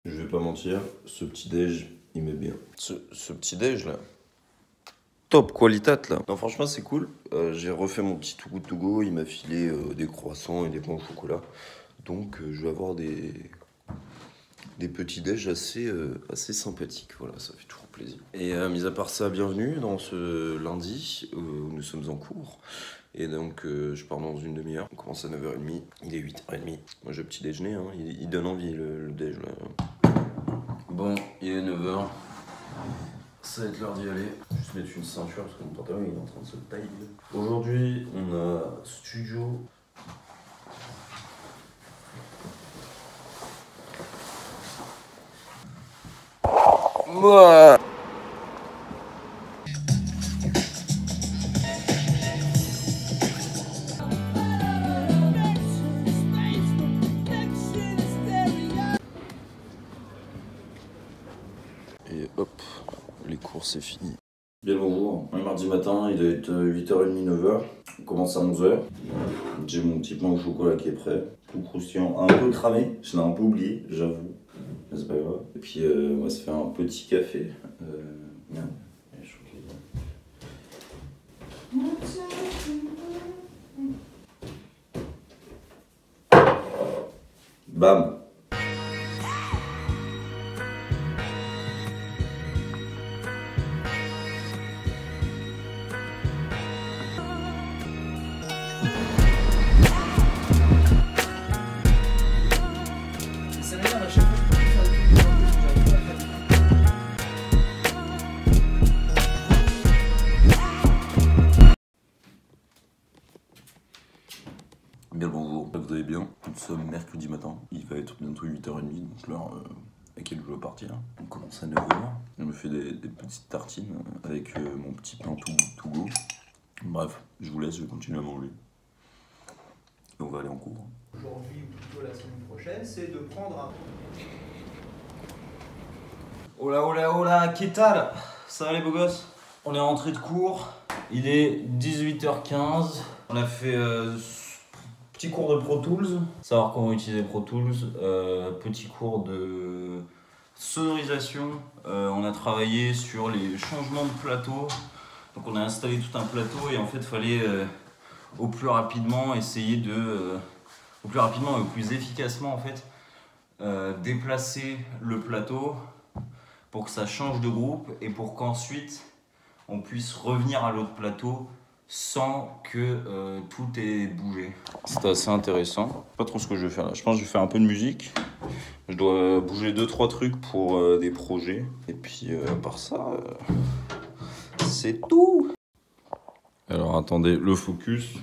Je vais pas mentir, ce petit déj, il met bien. Ce petit déj là, top qualitat là. Non franchement c'est cool. J'ai refait mon petit Too Good To Go, il m'a filé des croissants et des pains au chocolat. Donc je vais avoir des petits déj assez sympathiques. Voilà, ça fait toujours plaisir. Et mis à part ça, bienvenue dans ce lundi où nous sommes en cours. Et donc je pars dans une demi-heure. On commence à 9h30. Il est 8h30. Moi j'ai petit déjeuner, hein. Il donne envie le déj là. Bon, il est 9h. Ça va être l'heure d'y aller. Juste mettre une ceinture parce que mon pantalon il est en train de se tailler. Aujourd'hui, on a studio. Mouah. Et hop, les cours c'est fini. Bien le bonjour, on est mardi matin, il doit être 8h30, 9h. On commence à 11h. J'ai mon petit pain au chocolat qui est prêt. Tout croustillant, un peu cramé, je l'ai un peu oublié, j'avoue. Mais c'est pas grave. Et puis on va se faire un petit café. Merde, je crois qu'il est là. Bam. Bien le bonjour, vous allez bien. Nous sommes mercredi matin, il va être bientôt 8h30, donc l'heure à laquelle je dois partir. On commence à 9h, je me fais des petites tartines avec mon petit pain to go. Bref, je vous laisse, je vais continuer à manger. Et on va aller en cours. Aujourd'hui ou plutôt la semaine prochaine, c'est de prendre un... Hola, hola, hola, qu'est-ce que ça va les beaux gosses? On est rentré de cours, il est 18h15, on a fait petit cours de Pro Tools, savoir comment utiliser Pro Tools, petit cours de sonorisation, on a travaillé sur les changements de plateau, donc on a installé tout un plateau et en fait il fallait au plus rapidement essayer de, au plus rapidement et au plus efficacement en fait, déplacer le plateau pour que ça change de groupe et pour qu'ensuite on puisse revenir à l'autre plateau sans que tout ait bougé. C'est assez intéressant. Pas trop ce que je vais faire là. Je pense que je vais faire un peu de musique. Je dois bouger 2-3 trucs pour des projets. Et puis à part ça, c'est tout. Alors attendez, le focus.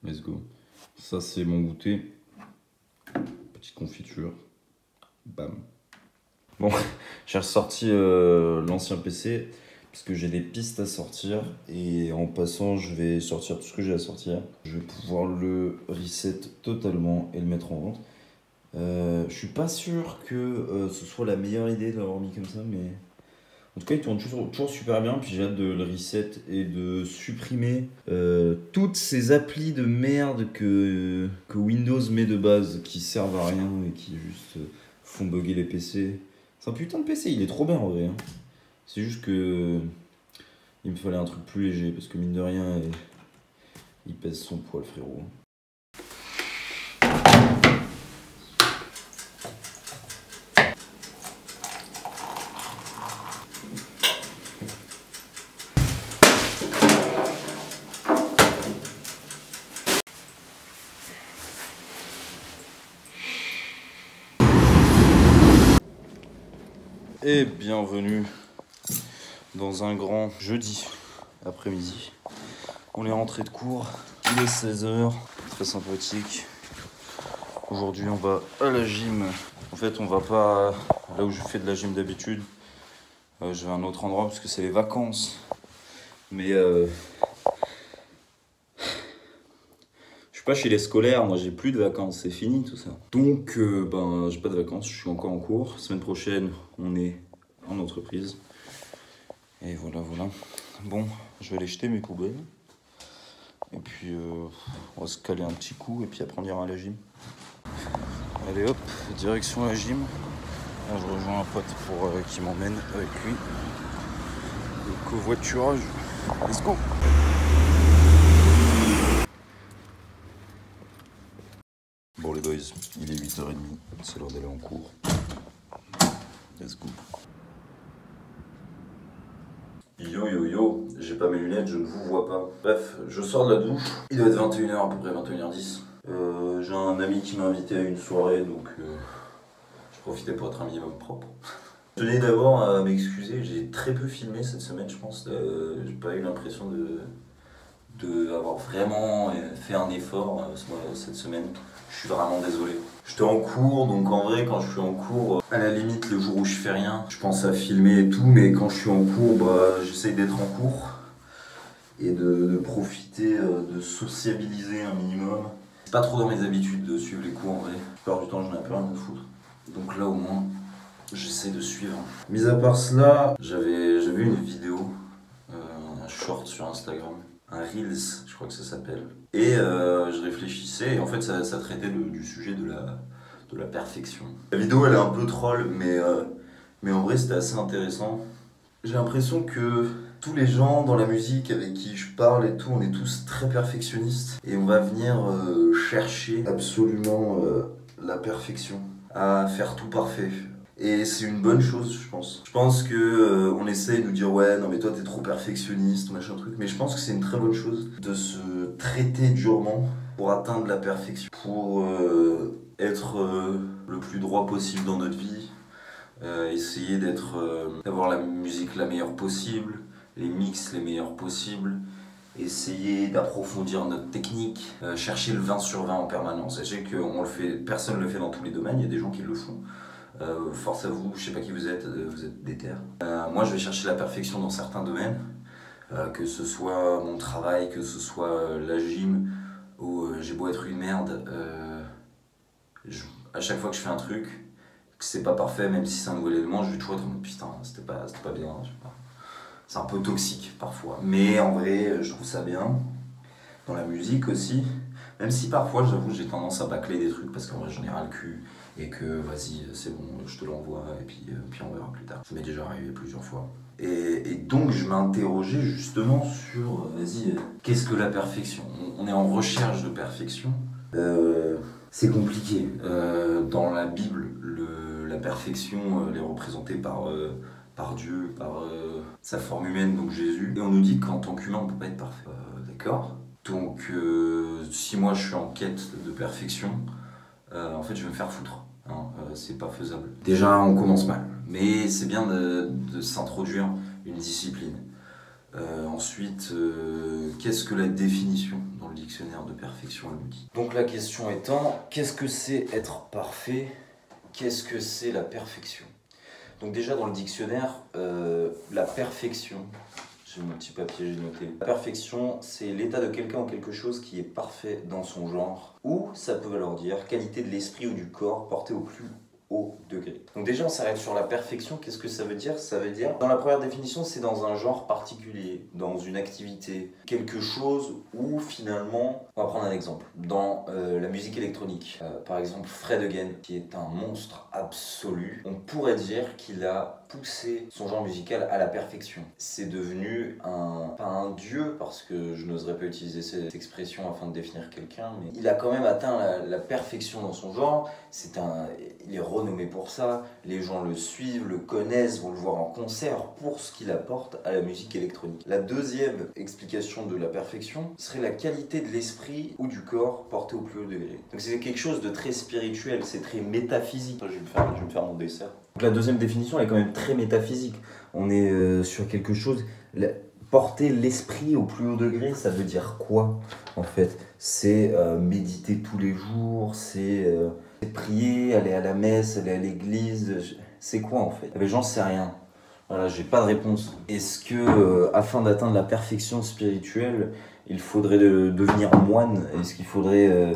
Let's go. Ça c'est mon goûter. Petite confiture. Bam. Bon, j'ai ressorti l'ancien PC parce que j'ai des pistes à sortir et en passant je vais sortir tout ce que j'ai à sortir. Je vais pouvoir le reset totalement et le mettre en vente. Je suis pas sûr que ce soit la meilleure idée de l'avoir mis comme ça, mais en tout cas il tourne toujours super bien. Puis j'ai hâte de le reset et de supprimer toutes ces applis de merde que Windows met de base qui servent à rien et qui juste font bugger les PC. C'est un putain de PC, il est trop bien en vrai. Hein. C'est juste que il me fallait un truc plus léger parce que mine de rien, il pèse son poids le frérot. Et bienvenue dans un grand jeudi après-midi. On est rentré de cours, il est 16h, très sympathique. Aujourd'hui on va à la gym. En fait on va pas là où je fais de la gym d'habitude. Je vais à un autre endroit parce que c'est les vacances. Mais je suis pas chez les scolaires, moi j'ai plus de vacances, c'est fini tout ça. Donc ben j'ai pas de vacances, je suis encore en cours. Semaine prochaine on est en entreprise. Et voilà. Bon, je vais aller jeter mes poubelles. Et puis on va se caler un petit coup et puis après on ira à la gym. Allez hop, direction la gym. Là, je rejoins un pote pour qui m'emmène avec lui. Le covoiturage. Let's go. Bon les boys, il est 8h30, c'est l'heure d'aller en cours. Let's go. Yo yo yo, j'ai pas mes lunettes, je ne vous vois pas. Bref, je sors de la douche. Il doit être 21h, à peu près 21h10. J'ai un ami qui m'a invité à une soirée, donc je profitais pour être un minimum propre. Je tenais d'abord à m'excuser, j'ai très peu filmé cette semaine, je pense. J'ai pas eu l'impression d'avoir vraiment fait un effort cette semaine. Je suis vraiment désolé. J'étais en cours, donc en vrai, quand je suis en cours, à la limite, le jour où je fais rien, je pense à filmer et tout, mais quand je suis en cours, j'essaye d'être en cours et de profiter, de sociabiliser un minimum. C'est pas trop dans mes habitudes de suivre les cours en vrai. La plupart du temps, j'en ai un peu rien à foutre. Donc là, au moins, j'essaie de suivre. Mis à part cela, j'avais vu une vidéo, un short sur Instagram. Un Reels, je crois que ça s'appelle. Et je réfléchissais, et en fait ça traitait du sujet de la perfection. La vidéo elle est un peu troll, mais en vrai c'était assez intéressant. J'ai l'impression que tous les gens dans la musique avec qui je parle et tout, on est tous très perfectionnistes. Et on va venir chercher absolument la perfection, à faire tout parfait. Et c'est une bonne chose, je pense. Je pense que on essaye de nous dire ouais, non mais toi t'es trop perfectionniste, machin truc. Mais je pense que c'est une très bonne chose de se traiter durement pour atteindre la perfection, pour être le plus droit possible dans notre vie, essayer d'avoir la musique la meilleure possible, les mix les meilleurs possibles, essayer d'approfondir notre technique, chercher le 20 sur 20 en permanence. Sachez que personne ne le fait dans tous les domaines, il y a des gens qui le font. Force à vous, je sais pas qui vous êtes déter. Moi je vais chercher la perfection dans certains domaines, que ce soit mon travail, que ce soit la gym, où j'ai beau être une merde, à chaque fois que je fais un truc, que c'est pas parfait, même si c'est un nouvel élément, je vais toujours être en mode putain, c'était pas bien, je sais pas. C'est un peu toxique parfois, mais en vrai je trouve ça bien. Dans la musique aussi, même si parfois j'avoue j'ai tendance à bâcler des trucs parce qu'en vrai j'en ai ras le cul et que vas-y c'est bon je te l'envoie et puis on verra plus tard. Ça m'est déjà arrivé plusieurs fois. Et donc je m'interrogeais justement sur vas-y qu'est-ce que la perfection? On est en recherche de perfection. C'est compliqué. Dans la Bible, la perfection elle est représentée par Dieu, par sa forme humaine, donc Jésus. Et on nous dit qu'en tant qu'humain on peut pas être parfait. D'accord? Donc si moi je suis en quête de perfection, en fait je vais me faire foutre, hein, c'est pas faisable. Déjà on commence mal, mais c'est bien de s'introduire une discipline. Ensuite, qu'est-ce que la définition dans le dictionnaire de perfection elle nous dit? Donc la question étant, qu'est-ce que c'est être parfait? Qu'est-ce que c'est la perfection? Donc déjà dans le dictionnaire, la perfection, j'ai mon petit papier, j'ai noté. La perfection, c'est l'état de quelqu'un ou quelque chose qui est parfait dans son genre. Ou ça peut vouloir dire qualité de l'esprit ou du corps porté au plus haut degré. Donc déjà on s'arrête sur la perfection, qu'est-ce que ça veut dire? Ça veut dire, dans la première définition, c'est dans un genre particulier, dans une activité, quelque chose où finalement, on va prendre un exemple, dans la musique électronique, par exemple Fred Again, qui est un monstre absolu, on pourrait dire qu'il a poussé son genre musical à la perfection. C'est devenu pas un dieu, parce que je n'oserais pas utiliser cette expression afin de définir quelqu'un, mais il a quand même atteint la perfection dans son genre. Il est renommé pour ça, les gens le suivent, le connaissent, vont le voir en concert pour ce qu'il apporte à la musique électronique. La deuxième explication de la perfection serait la qualité de l'esprit ou du corps porté au plus haut degré. Donc c'est quelque chose de très spirituel, c'est très métaphysique. Je vais me faire mon dessert. Donc la deuxième définition elle est quand même très métaphysique. On est sur quelque chose... Porter l'esprit au plus haut degré, ça veut dire quoi en fait? C'est méditer tous les jours, c'est prier, aller à la messe, aller à l'église. C'est quoi en fait? Eh ben, j'en sais rien. Voilà, j'ai pas de réponse. Est-ce que afin d'atteindre la perfection spirituelle, il faudrait devenir moine? Est-ce qu'il faudrait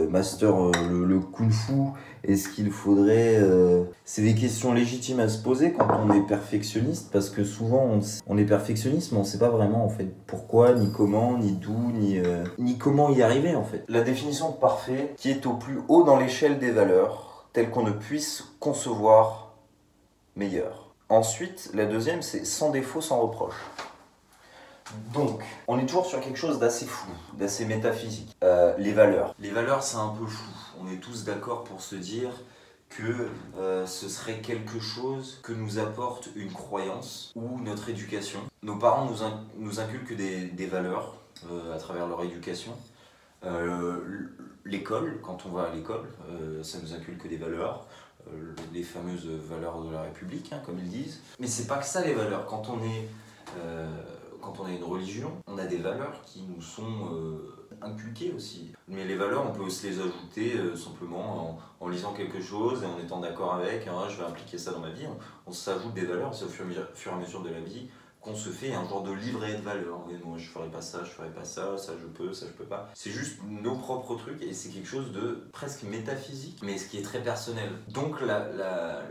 master le kung-fu? Est-ce qu'il faudrait... C'est des questions légitimes à se poser quand on est perfectionniste, parce que souvent on est perfectionniste mais on sait pas vraiment en fait pourquoi, ni comment, ni d'où, ni comment y arriver en fait. La définition de parfait qui est au plus haut dans l'échelle des valeurs, tel qu'on ne puisse concevoir meilleur. Ensuite, la deuxième, c'est sans défaut, sans reproche. Donc, on est toujours sur quelque chose d'assez flou, d'assez métaphysique. Les valeurs. Les valeurs, c'est un peu flou. On est tous d'accord pour se dire que ce serait quelque chose que nous apporte une croyance ou notre éducation. Nos parents nous inculquent des valeurs à travers leur éducation. L'école, quand on va à l'école, ça nous inculque des valeurs, les fameuses valeurs de la République, hein, comme ils disent. Mais c'est pas que ça les valeurs. Quand on a une religion, on a des valeurs qui nous sont inculquées aussi. Mais les valeurs, on peut aussi les ajouter simplement en lisant quelque chose et en étant d'accord avec, hein, je vais impliquer ça dans ma vie. On s'ajoute des valeurs, c'est au fur et à mesure de la vie qu'on se fait un genre de livret de valeurs. Oui, moi je ferai pas ça, je ferai pas ça, ça je peux pas. C'est juste nos propres trucs et c'est quelque chose de presque métaphysique, mais ce qui est très personnel. Donc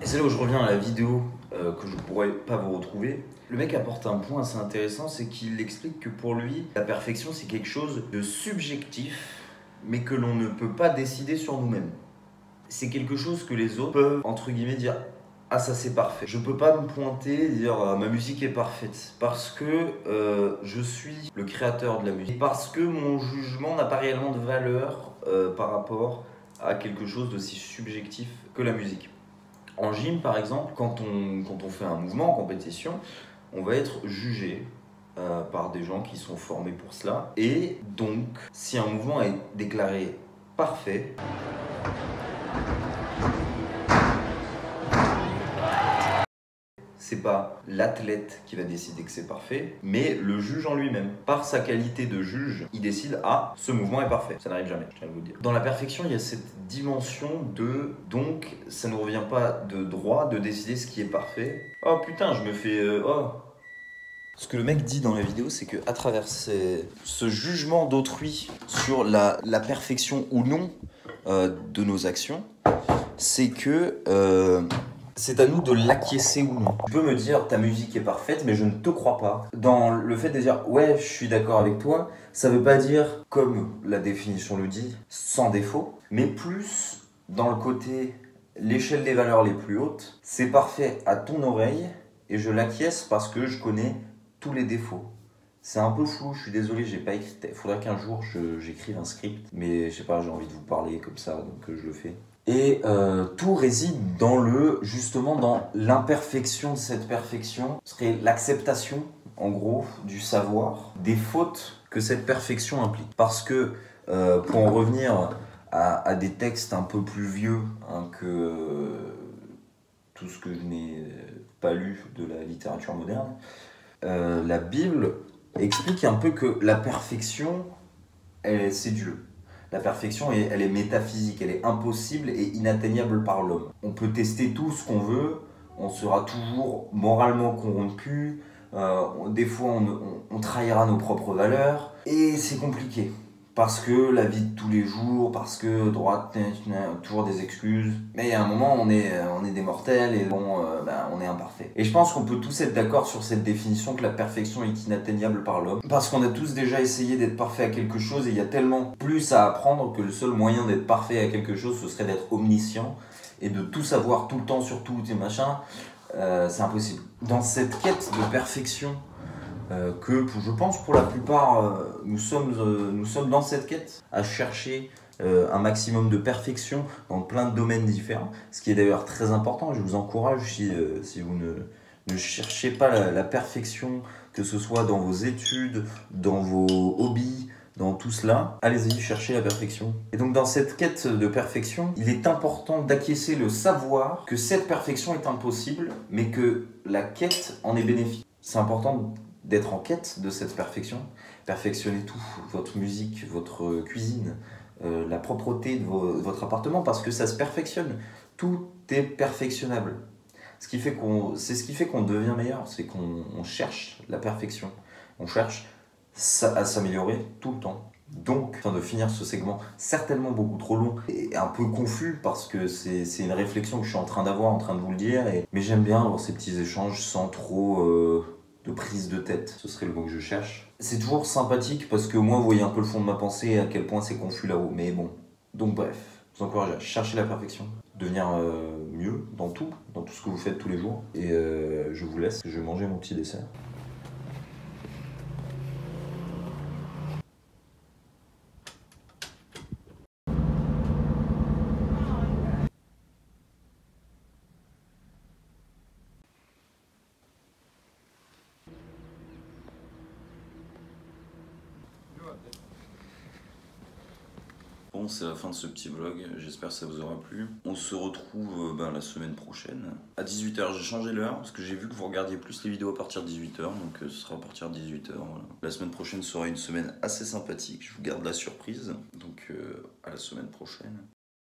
et c'est là où je reviens à la vidéo que je pourrais pas vous retrouver. Le mec apporte un point assez intéressant, c'est qu'il explique que pour lui, la perfection c'est quelque chose de subjectif, mais que l'on ne peut pas décider sur nous-mêmes. C'est quelque chose que les autres peuvent, entre guillemets, dire « Ah, ça c'est parfait ». Je peux pas me pointer et dire « Ma musique est parfaite » parce que je suis le créateur de la musique. Parce que mon jugement n'a pas réellement de valeur par rapport à quelque chose d'aussi subjectif que la musique. En gym, par exemple, quand on fait un mouvement en compétition, on va être jugé par des gens qui sont formés pour cela. Et donc, si un mouvement est déclaré parfait, c'est pas l'athlète qui va décider que c'est parfait, mais le juge en lui-même. Par sa qualité de juge, il décide « Ah, ce mouvement est parfait ». Ça n'arrive jamais, je tiens à vous le dire. Dans la perfection, il y a cette dimension de... Donc, ça ne revient pas de droit de décider ce qui est parfait. Oh putain, je me fais... Ce que le mec dit dans la vidéo, c'est qu'à travers ce jugement d'autrui sur la perfection ou non de nos actions, c'est que... c'est à nous de l'acquiescer ou non. Tu peux me dire ta musique est parfaite, mais je ne te crois pas. Dans le fait de dire ouais, je suis d'accord avec toi, ça veut pas dire, comme la définition le dit, sans défaut, mais plus dans le côté l'échelle des valeurs les plus hautes, c'est parfait à ton oreille et je l'acquiesce parce que je connais tous les défauts. C'est un peu flou, je suis désolé, j'ai pas écrit. Il faudrait qu'un jour j'écrive un script, mais je sais pas, j'ai envie de vous parler comme ça, donc je le fais. Et tout réside justement dans l'imperfection de cette perfection. Ce serait l'acceptation, en gros, du savoir, des fautes que cette perfection implique. Parce que, pour en revenir à des textes un peu plus vieux hein, que tout ce que je n'ai pas lu de la littérature moderne, la Bible explique un peu que la perfection, c'est Dieu. La perfection, elle est métaphysique, elle est impossible et inatteignable par l'homme. On peut tester tout ce qu'on veut, on sera toujours moralement corrompu, des fois on trahira nos propres valeurs, et c'est compliqué. Parce que la vie de tous les jours, parce que droite, toujours des excuses. Mais à un moment, on est des mortels et bon, on est imparfait. Et je pense qu'on peut tous être d'accord sur cette définition que la perfection est inatteignable par l'homme. Parce qu'on a tous déjà essayé d'être parfait à quelque chose et il y a tellement plus à apprendre que le seul moyen d'être parfait à quelque chose, ce serait d'être omniscient et de tout savoir tout le temps sur tout et machin. C'est impossible. Dans cette quête de perfection, que je pense pour la plupart nous sommes dans cette quête à chercher un maximum de perfection dans plein de domaines différents, ce qui est d'ailleurs très important. Je vous encourage si vous ne cherchez pas la perfection, que ce soit dans vos études, dans vos hobbies, dans tout cela, allez-y chercher la perfection. Et donc dans cette quête de perfection, il est important d'acquiescer le savoir que cette perfection est impossible, mais que la quête en est bénéfique. C'est important d'être en quête de cette perfection. Perfectionnez tout, votre musique, votre cuisine, la propreté de votre appartement, parce que ça se perfectionne. Tout est perfectionnable. C'est ce qui fait qu'on devient meilleur, c'est qu'on cherche la perfection. On cherche à s'améliorer tout le temps. Donc, afin de finir ce segment certainement beaucoup trop long et un peu confus, parce que c'est une réflexion que je suis en train d'avoir, en train de vous le dire, mais j'aime bien avoir ces petits échanges sans trop... de prise de tête, ce serait le mot que je cherche. C'est toujours sympathique parce que moi, vous voyez un peu le fond de ma pensée et à quel point c'est confus là-haut, mais bon. Donc bref, Je vous encourage à chercher la perfection, devenir mieux dans tout ce que vous faites tous les jours. Et je vous laisse, je vais manger mon petit dessert. Bon, c'est la fin de ce petit vlog, j'espère que ça vous aura plu. On se retrouve la semaine prochaine. À 18 h, j'ai changé l'heure parce que j'ai vu que vous regardiez plus les vidéos à partir de 18 h, donc ce sera à partir de 18 h. Voilà. La semaine prochaine sera une semaine assez sympathique, je vous garde la surprise, donc à la semaine prochaine.